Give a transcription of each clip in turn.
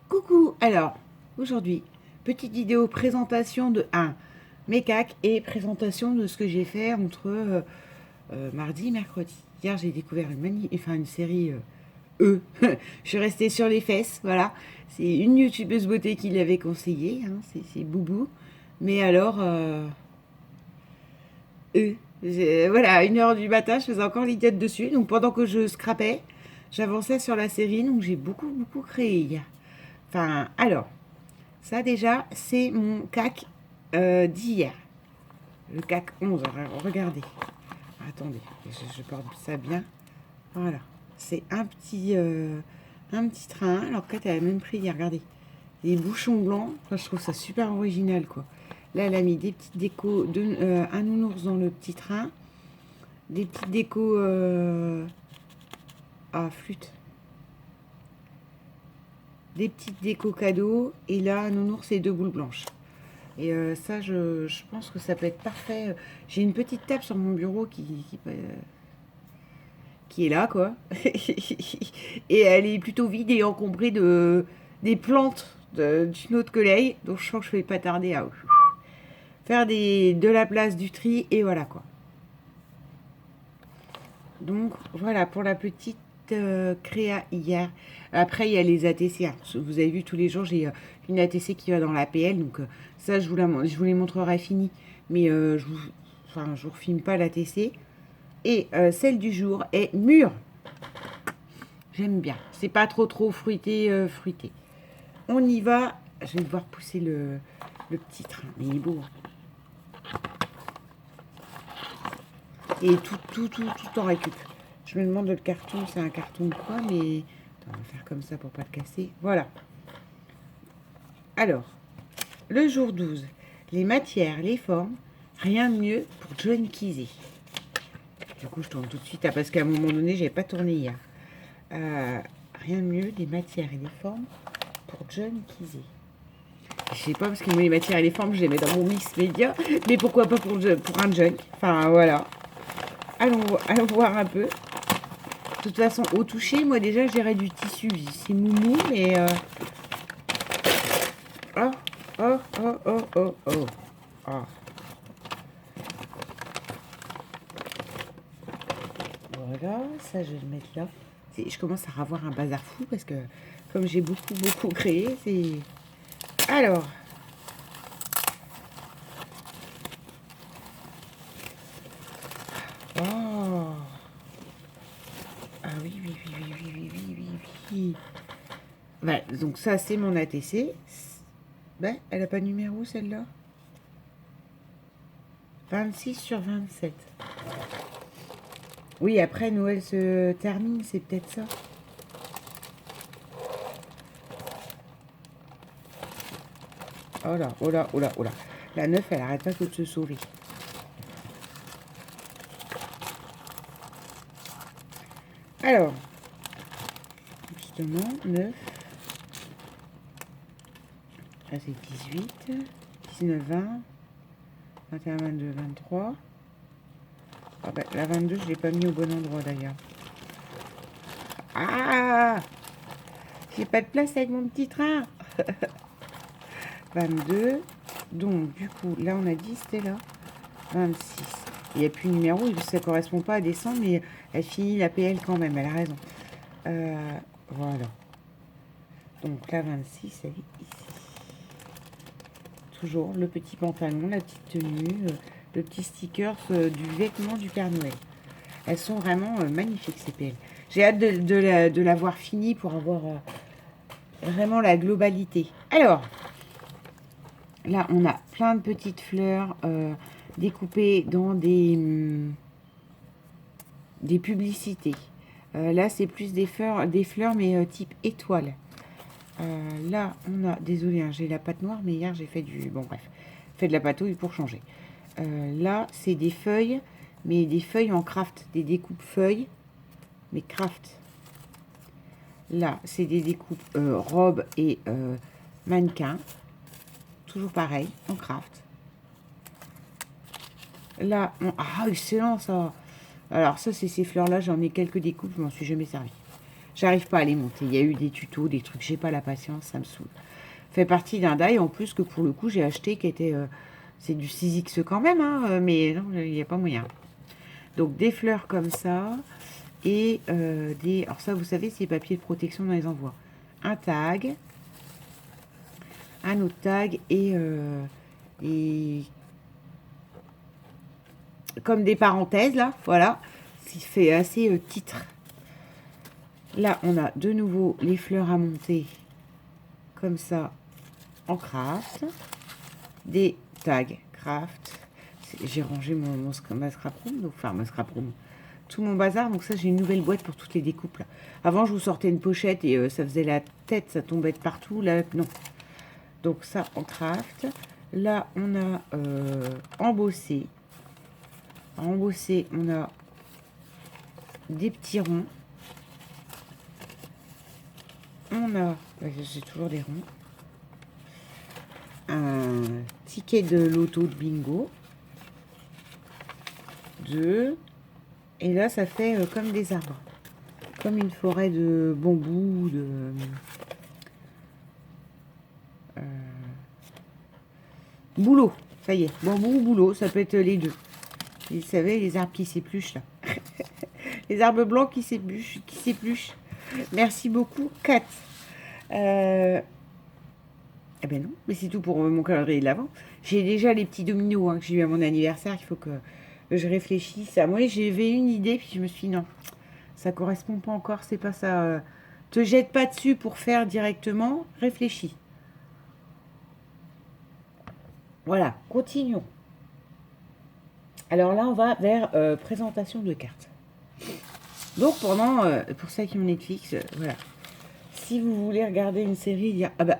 Coucou, alors aujourd'hui, petite vidéo présentation de mes cacs et présentation de ce que j'ai fait entre mardi et mercredi. Hier j'ai découvert une série Je suis restée sur les fesses, voilà. C'est une youtubeuse beauté qui l'avait conseillé, hein, c'est Boubou. Mais alors, voilà, à 1h du matin, je faisais encore l'idiote dessus. Donc pendant que je scrapais, j'avançais sur la série, donc j'ai beaucoup créé hier. Enfin, alors, ça déjà, c'est mon CAC d'hier. Le CAC 11, regardez. Attendez, je porte ça bien. Voilà. C'est un petit train. Alors peut-être elle a même pris, regardez, des bouchons blancs. Enfin, je trouve ça super original, quoi. Là, elle a mis des petites décos, un nounours dans le petit train. Des petites décos à flûte. Des petites décos cadeaux. Et là, un nounours et deux boules blanches. Et ça, je pense que ça peut être parfait. J'ai une petite table sur mon bureau qui est là, quoi. Et elle est plutôt vide et encombrée des plantes d'une autre collègue. Donc je pense que je vais pas tarder à faire de la place, du tri, et voilà, quoi. Donc voilà pour la petite créa hier. Après, il y a les ATC. Hein. Vous avez vu, tous les jours, j'ai une ATC qui va dans l'APL. Donc ça, je vous les montrerai fini. Mais je vous refilme pas l'ATC. Et celle du jour est mûre. J'aime bien. C'est pas trop fruité. On y va. Je vais devoir pousser le petit train. Mais il est beau. Hein. Et tout en récup. Je me demande le carton, c'est un carton de quoi, mais attends, on va faire comme ça pour pas le casser. Voilà. Alors, le jour 12, les matières, les formes, rien de mieux pour John Kizé. Du coup, je tourne tout de suite, parce qu'à un moment donné, j'avais pas tourné hier. Rien de mieux, des matières et des formes pour John Kizé. Je sais pas, parce que moi, les matières et les formes, je les mets dans mon mix média, mais pourquoi pas pour un junk. Enfin, voilà. Allons voir un peu. De toute façon, au toucher, moi déjà, j'irais du tissu. C'est moumou, mais... Oh, oh, oh, oh, oh, oh. Oh. Voilà, ça, je vais le mettre là. Je commence à avoir un bazar fou, parce que comme j'ai beaucoup créé, c'est... Alors... Oh. Ah oui. Ouais, donc ça, c'est mon ATC. Ben, elle a pas de numéro, celle-là. 26/27. Oui, après, Noël se termine, c'est peut-être ça. Oh là. La 9, elle arrête pas que de se sauver. Alors, justement, 9. Là, c'est 18, 19, 20, 21, 22, 23. Ah bah, la 22, je ne l'ai pas mis au bon endroit, d'ailleurs. Ah! J'ai pas de place avec mon petit train. 22. Donc, du coup, là, on a dit, c'était là. 26. Il n'y a plus de numéro, ça ne correspond pas à des 100, mais elle finit la PL quand même, elle a raison. Voilà. Donc, la 26, elle est ici. Toujours le petit pantalon, la petite tenue, le petit sticker du vêtement du Père Noël. Elles sont vraiment magnifiques, ces PL. J'ai hâte de l'avoir fini pour avoir vraiment la globalité. Alors, là, on a plein de petites fleurs découpées dans des publicités. Là, c'est plus des fleurs mais type étoile. Là, on a, désolé, hein, j'ai la pâte noire, mais hier, j'ai fait bon, bref, fait de la patouille pour changer. Là, c'est des feuilles, mais des feuilles en craft, des découpes feuilles, mais craft. Là, c'est des découpes robes et mannequins. Toujours pareil, en craft. Là, ah, excellent ça. Alors ça, c'est ces fleurs-là, j'en ai quelques découpes, je m'en suis jamais servi. J'arrive pas à les monter. Il y a eu des tutos, des trucs, j'ai pas la patience, ça me saoule. Fait partie d'un die en plus que pour le coup j'ai acheté qui était... c'est du 6X quand même, hein, mais non, il n'y a pas moyen. Donc des fleurs comme ça et des... Alors ça, vous savez, c'est les papiers de protection dans les envois. Un tag, un autre tag et comme des parenthèses là, voilà, ce qui fait assez titre. Là, on a de nouveau les fleurs à monter comme ça en craft, des tags craft. J'ai rangé ma scrap room, donc, enfin ma scrap room, tout mon bazar. Donc ça, j'ai une nouvelle boîte pour toutes les découpes là. Avant, je vous sortais une pochette et ça faisait la tête, ça tombait de partout. Là, non. Donc ça en craft. Là, on a embossé. En embossé, on a des petits ronds. On a, j'ai toujours des ronds. Un ticket de loto de bingo. 2. Et là, ça fait comme des arbres. Comme une forêt de bambou, de... boulot. Ça y est, bambou ou boulot, ça peut être les deux. Vous savez, les arbres qui s'épluchent, là. Les arbres blancs qui s'épluchent. Merci beaucoup, Kat. Eh ben non, mais c'est tout pour mon calendrier de l'avant. J'ai déjà les petits dominos que j'ai eu à mon anniversaire. Il faut que je réfléchisse. Moi, j'avais une idée, puis je me suis dit non, ça correspond pas encore, c'est pas ça. Te jette pas dessus pour faire directement, réfléchis. Voilà, continuons. Alors là, on va vers présentation de cartes. Donc, pour ceux qui ont Netflix, voilà. Si vous voulez regarder une série, dire ah bah,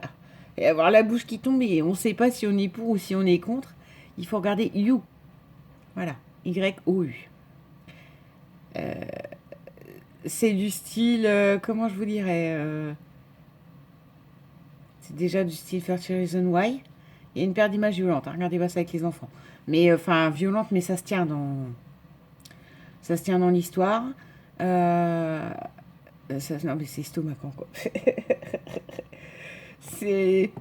et avoir la bouche qui tombe et on ne sait pas si on est pour ou si on est contre, il faut regarder You. Voilà, Y-O-U. C'est du style, comment je vous dirais, c'est déjà du style 30 Reasons Why. Il y a une paire d'images violentes, hein, regardez pas ça avec les enfants. Mais enfin, violente, mais ça se tient dans l'histoire. Non, mais c'est stomachant, quoi. C'est...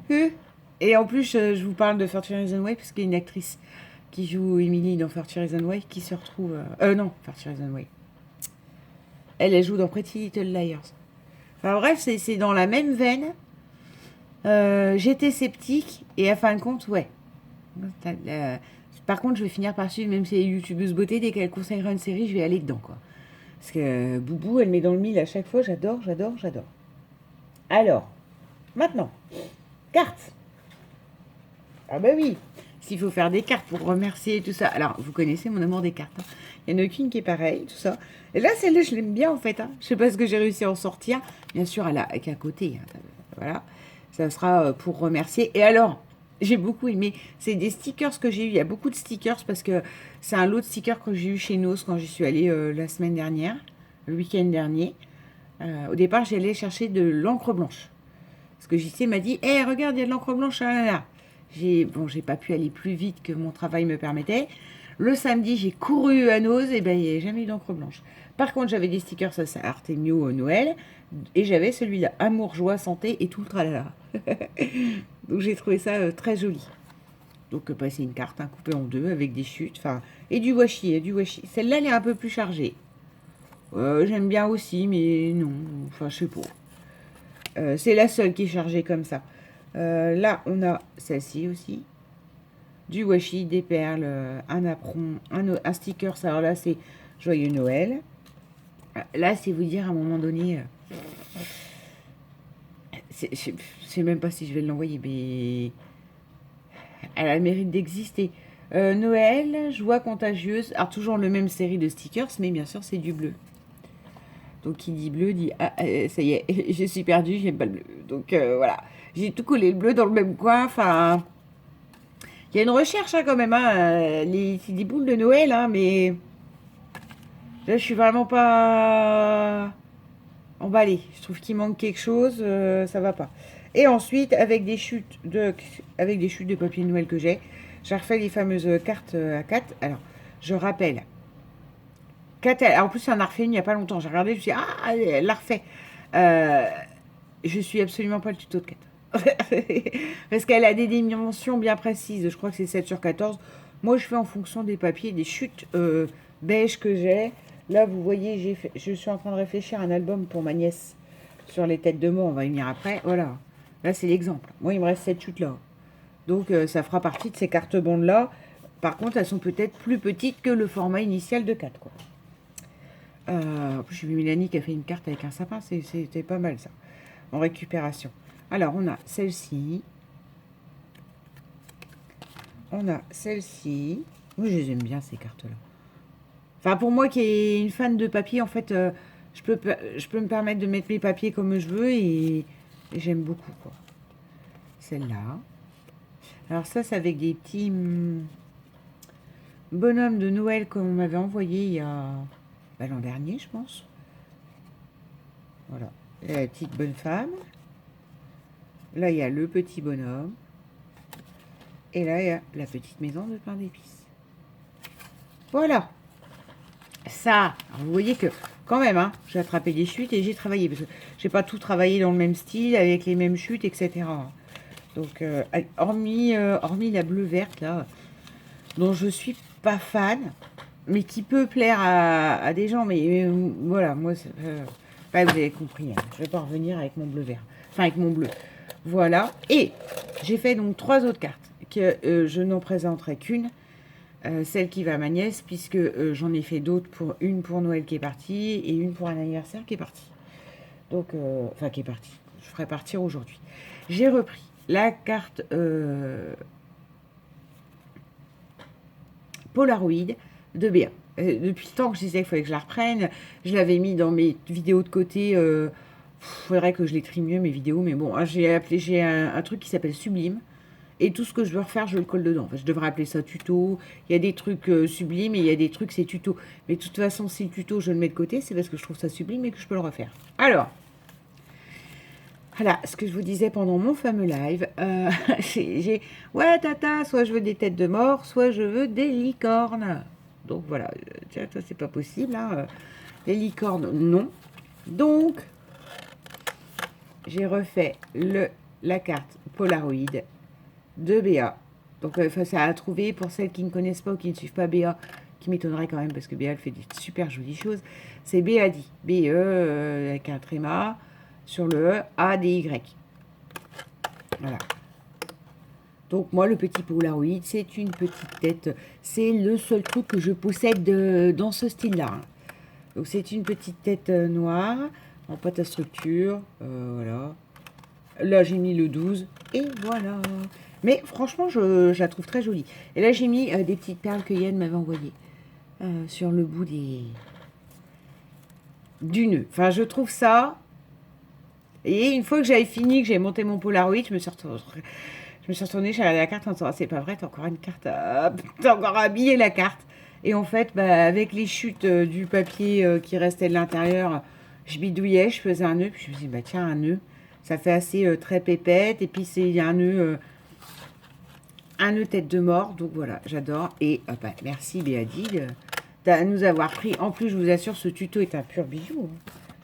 Et en plus, je vous parle de 30 Reasons Why, parce qu'il y a une actrice qui joue Emily dans 30 Reasons Why qui se retrouve... non, 30 Reasons Why. Elle joue dans Pretty Little Liars. Enfin bref, c'est dans la même veine. J'étais sceptique, et à fin de compte, ouais. Par contre, je vais finir par suivre, même si les youtubeuses beauté, dès qu'elle conseillera une série, je vais aller dedans, quoi. Parce que Boubou, elle met dans le mille à chaque fois. J'adore. Alors, maintenant, cartes. Ah bah oui, s'il faut faire des cartes pour remercier et tout ça. Alors, vous connaissez mon amour des cartes. Hein. Il n'y en a aucune qui est pareille, tout ça. Et là, celle-là, je l'aime bien, en fait. Hein. Je sais pas ce que j'ai réussi à en sortir. Bien sûr, elle a qu'à côté. Hein. Voilà. Ça sera pour remercier. Et alors, j'ai beaucoup aimé. C'est des stickers que j'ai eu. Il y a beaucoup de stickers parce que c'est un lot de stickers que j'ai eu chez Nos quand j'y suis allée la semaine dernière, le week-end dernier. Au départ, j'allais chercher de l'encre blanche. Parce que JC m'a dit, hé, regarde, il y a de l'encre blanche. Là. J'ai pas pu aller plus vite que mon travail me permettait. Le samedi, j'ai couru à Nose et ben, il n'y a jamais eu d'encre blanche. Par contre, j'avais des stickers, ça c'est Artemio Noël. Et j'avais celui-là, Amour, Joie, Santé et tout le tralala. Donc j'ai trouvé ça très joli. Donc c'est une carte coupée en deux avec des chutes. Et du washi. Celle-là, elle est un peu plus chargée. J'aime bien aussi, mais non. Enfin, je sais pas. C'est la seule qui est chargée comme ça. Là, on a celle-ci aussi. Du washi, des perles, un apron, un sticker. Alors là, c'est Joyeux Noël. Là, c'est vous dire à un moment donné... je sais même pas si je vais l'envoyer, mais... Elle a le mérite d'exister. Noël, joie contagieuse. Alors, toujours le même série de stickers, mais bien sûr, c'est du bleu. Donc, qui dit bleu dit ah, ça y est, je suis perdue, j'aime pas le bleu. Donc, voilà. J'ai tout collé le bleu dans le même coin. Enfin, il y a une recherche quand même. C'est des boules de Noël, mais là, je suis vraiment pas emballée. Je trouve qu'il manque quelque chose. Ça va pas. Et ensuite, avec des chutes de papier de Noël que j'ai refait les fameuses cartes à 4. Alors, je rappelle. En plus, elle en a refait une il n'y a pas longtemps. J'ai regardé, je me suis dit, elle l'a refait. Euh, je suis absolument pas le tuto de 4. Parce qu'elle a des dimensions bien précises. Je crois que c'est 7 sur 14. Moi, je fais en fonction des papiers, des chutes beige que j'ai. Là, vous voyez, je suis en train de réfléchir à un album pour ma nièce sur les têtes de mots. On va y venir après. Voilà. Là, c'est l'exemple. Moi, il me reste cette chute-là. Donc, ça fera partie de ces cartes bandes-là. Par contre, elles sont peut-être plus petites que le format initial de 4, quoi. En plus, j'ai vu Mélanie qui a fait une carte avec un sapin. C'était pas mal, ça. En récupération. Alors, on a celle-ci. On a celle-ci. Moi, je les aime bien, ces cartes-là. Enfin, pour moi qui est une fan de papier, en fait, je peux me permettre de mettre mes papiers comme je veux et j'aime beaucoup, quoi. Celle-là. Alors ça, c'est avec des petits bonhommes de Noël qu'on m'avait envoyé il y a l'an dernier, je pense. Voilà. La petite bonne femme. Là, il y a le petit bonhomme. Et là, il y a la petite maison de pain d'épices. Voilà. Ça, vous voyez que quand même, hein, j'ai attrapé des chutes et j'ai travaillé. Parce que j'ai pas tout travaillé dans le même style, avec les mêmes chutes, etc. Donc, hormis la bleue-verte, là, dont je suis pas fan, mais qui peut plaire à des gens. Mais voilà, moi, vous avez compris. Hein, je vais pas revenir avec mon bleu-vert. Enfin, avec mon bleu. Voilà. Et j'ai fait donc 3 autres cartes que je n'en présenterai qu'une. Celle qui va à ma nièce, puisque j'en ai fait d'autres, une pour Noël qui est partie et une pour un anniversaire qui est partie. Donc, enfin, qui est partie. Je ferai partir aujourd'hui. J'ai repris la carte Polaroid de Béa. Depuis le temps que je disais qu'il fallait que je la reprenne, je l'avais mis dans mes vidéos de côté. Il faudrait que je les trie mieux, mes vidéos, mais bon, j'ai un truc qui s'appelle Sublime. Et tout ce que je veux refaire, je le colle dedans. Enfin, je devrais appeler ça tuto. Il y a des trucs sublimes et il y a des trucs, c'est tuto. Mais de toute façon, si le tuto, je le mets de côté, c'est parce que je trouve ça sublime et que je peux le refaire. Alors, voilà ce que je vous disais pendant mon fameux live. Ouais, tata, soit je veux des têtes de mort, soit je veux des licornes. Donc voilà, tiens, ça, c'est pas possible. Hein. Les licornes, non. Donc, j'ai refait la carte Polaroid de Béa. Donc, ça a trouvé pour celles qui ne connaissent pas ou qui ne suivent pas Béa, qui m'étonnerait quand même parce que Béa elle fait des super jolies choses. C'est Béadi, B-E avec un tréma sur le E, A-D-Y. Voilà. Donc, moi, le petit Polaroid, c'est une petite tête. C'est le seul truc que je possède dans ce style-là. Hein. Donc, c'est une petite tête noire en pâte à structure. Voilà. Là, j'ai mis le 12. Et voilà. Mais franchement, je la trouve très jolie. Et là, j'ai mis des petites perles que Yann m'avait envoyées sur le bout du nœud. Enfin, je trouve ça. Et une fois que j'avais fini, que j'ai monté mon Polaroid, je me suis retournée, j'ai regardé la carte en disant, c'est pas vrai, t'as encore une carte, t'as encore habillé la carte. Et en fait, avec les chutes du papier qui restait de l'intérieur, je bidouillais, je faisais un nœud, puis je me suis dit, bah tiens, un nœud, ça fait assez très pépette, et puis il y a un nœud tête de mort, donc voilà, j'adore. Et merci Béadie de nous avoir pris. En plus, je vous assure, ce tuto est un pur bijou.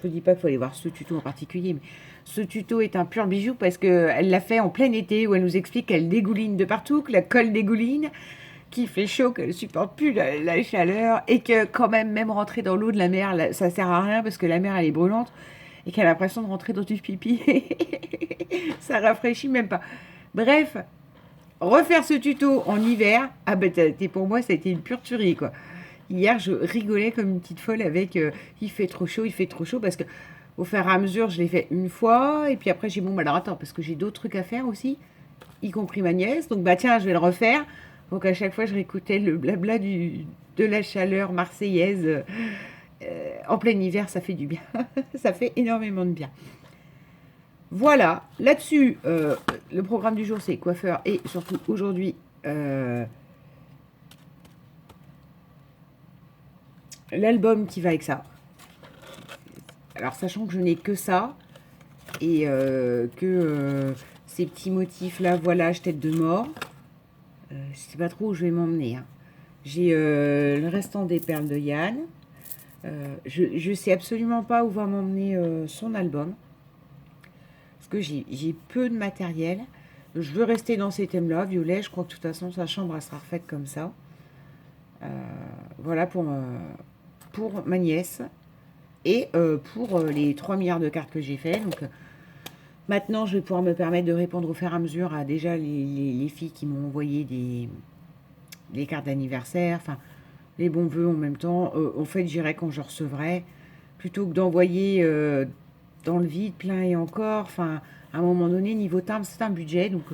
Je ne dis pas qu'il faut aller voir ce tuto en particulier, mais ce tuto est un pur bijou parce qu'elle l'a fait en plein été, où elle nous explique qu'elle dégouline de partout, que la colle dégouline, qu'il fait chaud, qu'elle ne supporte plus la chaleur, et que quand même rentrer dans l'eau de la mer, ça sert à rien parce que la mer, elle est brûlante, et qu'elle a l'impression de rentrer dans du pipi. Ça rafraîchit même pas. Bref, refaire ce tuto en hiver, pour moi, ça a été une pure tuerie, quoi. Hier, je rigolais comme une petite folle avec il fait trop chaud, parce que au fur et à mesure, je l'ai fait une fois, et puis après, j'ai dit, bon, alors attends, parce que j'ai d'autres trucs à faire aussi, y compris ma nièce, donc tiens, je vais le refaire. Donc à chaque fois, je réécoutais le blabla de la chaleur marseillaise. En plein hiver, ça fait du bien. Ça fait énormément de bien. Voilà, là-dessus, le programme du jour, c'est coiffeur, et surtout aujourd'hui, l'album qui va avec ça. Alors, sachant que je n'ai que ça, et que ces petits motifs-là, voilà, tête de mort, je ne sais pas trop où je vais m'emmener. Hein. J'ai le restant des perles de Yann. Je sais absolument pas où va m'emmener son album. Parce que j'ai peu de matériel. Je veux rester dans ces thèmes-là. Violet, je crois que de toute façon, sa chambre, elle sera refaite comme ça. Voilà pour ma nièce. Et pour les 3 milliards de cartes que j'ai fait. Donc maintenant, je vais pouvoir me permettre de répondre au fur et à mesure à déjà les filles qui m'ont envoyé des cartes d'anniversaire. Enfin, les bons vœux en même temps. En fait, j'irai quand je recevrai. Plutôt que d'envoyer dans le vide, plein et encore. Enfin, à un moment donné, niveau timbre, c'est un budget. Donc,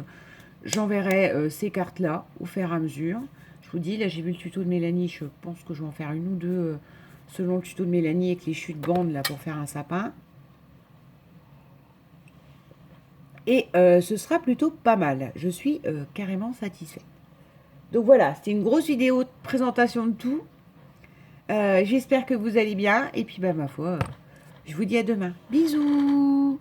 j'enverrai ces cartes-là au fur et à mesure. Je vous dis, là, j'ai vu le tuto de Mélanie. Je pense que je vais en faire une ou deux selon le tuto de Mélanie avec les chutes bandes là pour faire un sapin. Et ce sera plutôt pas mal. Je suis carrément satisfaite. Donc voilà, c'était une grosse vidéo de présentation de tout. J'espère que vous allez bien. Et puis, bah, ma foi, je vous dis à demain. Bisous!